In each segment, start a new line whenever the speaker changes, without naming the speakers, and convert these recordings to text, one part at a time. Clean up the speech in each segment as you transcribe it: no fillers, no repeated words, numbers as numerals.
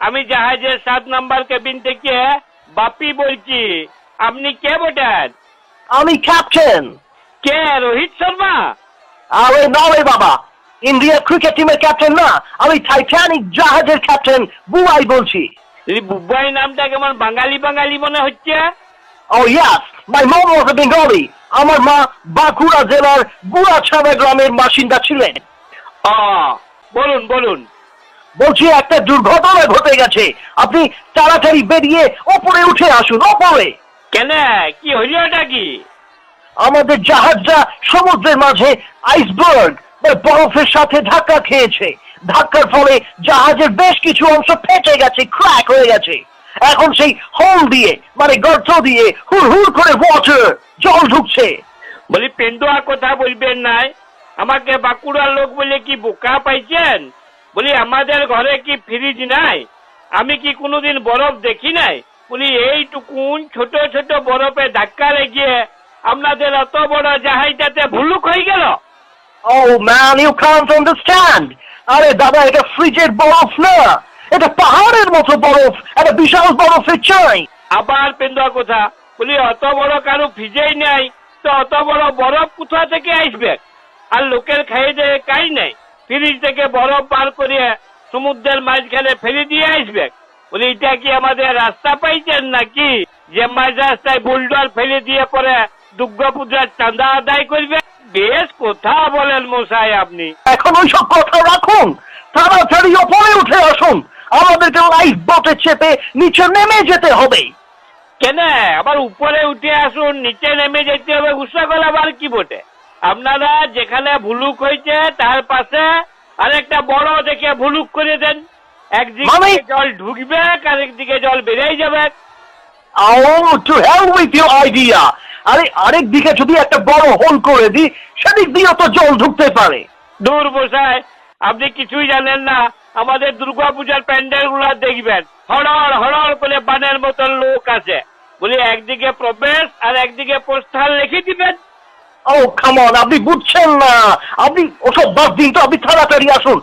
আমি জাহাজের 7 number cabin থেকে বাপি বলছি। আপনি কে বটেন?
আমি ক্যাপ্টেন।
কে, রোহিত শর্মা?
আরে না রে বাবা, ইন্ডিয়া ক্রিকেট টিমের ক্যাপ্টেন না, আমি টাইটানিক জাহাজের ক্যাপ্টেন বুবাই বলছি।
এই বুবাই নামটা কেমন বাঙালি বাঙালি মনে হচ্ছে।
Oh yes, my mom was a Bengali. আমার মা বাঁকুড়া জেলার গুড়াছাড়া গ্রামের বাসিন্দা ছিলেন।
বলুন বলুন।
বলছি একটা দুর্ঘটনা ঘটে গেছে, আপনি তাড়াতাড়ি বেরিয়ে ওপরে উঠে আসুন। ওপরে
কেন, কি হইল ওটা? কি
আমাদের জাহাজটা সমুদ্রের মাঝে আইসবার্গ বা বরফের সাথে ধাক্কা খেয়েছে। ধাক্কার ফলে জাহাজের বেশ কিছু অংশ ফেটে গেছে, ক্র্যাক হয়ে গেছে। এখন সেই হোল দিয়ে মানে গর্ত দিয়ে হুড় হুড় করে ওয়াটার জল ঢুকছে।
বলি পেন্ডুয়া কথা বলবেন নাই, আমাকে বাঁকুড়ার লোক বলে কি বোকা পাইছেন? বলি আমাদের ঘরে কি ফ্রিজ নাই? আমি কি কোনোদিন বরফ দেখি নাই? বলি এইটুকুন ছোট ছোট বরফে ধাক্কা লেগে আপনাদের অত বড় জাহাজটাতে ভুলুক হয়ে গেল।
Oh man, you can't understand. আরে দাদা, এটা ফ্রিজের বরফ না, এটা পাহাড়ের মতো বরফ, এটা বিশাল বরফের চাই।
আবার পেন্ডুয়া কথা, বলি অত বড় কারো ফ্রিজেই নাই তো অত বড় বরফ কোথা থেকে আসবে? আর লোকের খাইয়ে দেয় কাই নাই, ফ্রিজ থেকে বরফ বার করে সমুদ্রের মাঝখানে ফেলে দিয়ে আসবে? বলি এটা কি আমাদের রাস্তা পাইছেন নাকি যে মাঝ রাস্তায় বুলডোর ফেলে দিয়ে পরে দুর্গা পূজার চাঁদা আদায় করবে? বেশ কথা বলেন মশাই আপনি।
এখন ওইসব কথা রাখুন, তাড়াতাড়ি ওপরে উঠে আসুন, আমাদেরকে লাইফ বোটে চেপে নিচে নেমে যেতে হবে।
কেন, আবার উপরে উঠে আসুন নিচে নেমে যেতে হবে? গুসা গলাবার কি বটে? আপনারা যেখানে ভুলুক হয়েছে তার পাশে আরেকটা বড় দেখে ভুলুক করে দেন, একদিকে জল ঢুকবে আর একদিকে জল বেরিয়ে যাবে।
Oh, to hell with your idea! আরে আরেক দিকে যদি একটা বড় হোল করে দিই, সেদিক দিয়ে তো জল ঢুকতে পারে।
দূর বসায়, আপনি কিছুই জানেন না। আমাদের দুর্গা পূজার প্যান্ডেল গুলা দেখবেন, হড়ড় হড়ড় করে বানের মতন লোক আছে। বলি একদিকে প্রবেশ আর একদিকে প্রস্থান লিখে দিবেন।
Oh, come on, আপনি বুঝছেন না, আপনি ওসব বাদ দিন তো, আপনি তাড়াতাড়ি আসুন।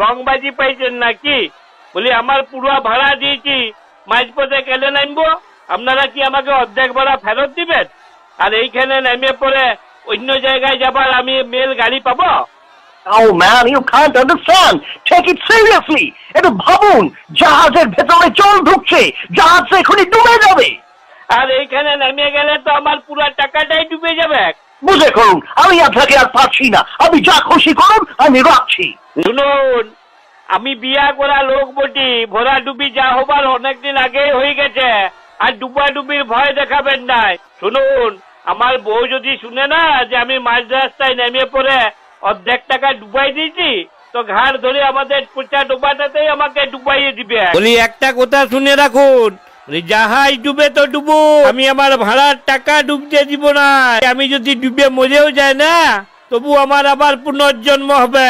রংবাজি পাইছেন নাকি? বলি আমার পুরো ভাড়া দিয়েছি, মাঝপথে কেলে নামবো? আপনারা কি আমাকে অর্ধেক ভাড়া ফেরত দিবেন? আর এইখানে নেমে পরে অন্য জায়গায় যাবার আমি মেল গাড়ি পাবো?
Oh man, you can't understand. Take it seriously. একটু ভাবুন, জাহাজের ভেতরে জল ঢুকছে, জাহাজ এখনই ডুবে যাবে।
আর এইখানে নেমে গেলে তো আমার পুরো টাকাটাই ডুবে যাবে।
বুঝে করুন, আমি আপনাকে আর পারছি না, আপনি যা খুশি করুন, আমি রাখছি।
শুনুন, আমি বিয়া করা লোক বটি, ভরা ডুবি যা হবার অনেকদিন আগে হয়ে গেছে, আর ডুবা ডুবির ভয় দেখাবেন নাই। শুনুন, আমার বউ যদি শুনে না যে আমি মাঝ রাস্তায় নেমে পড়ে অর্ধেক টাকা ডুবাই দিয়েছি, তো ঘাড় ধরে আমাদের পোচা ডোবাটাতেই আমাকে ডুবাইয়ে দিবে। বলি একটা কথা শুনে রাখুন, জাহাজ ডুবে তো ডুবো, আমি আমার ভাড়ার টাকা ডুবতে দিব না। আমি যদি ডুবে মরেও যায় না, তবু আমার আবার পুনর্জন্ম হবে,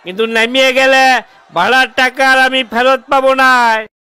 কিন্তু নামিয়ে গেলে ভাড়ার টাকা আর আমি ফেরত পাবো না।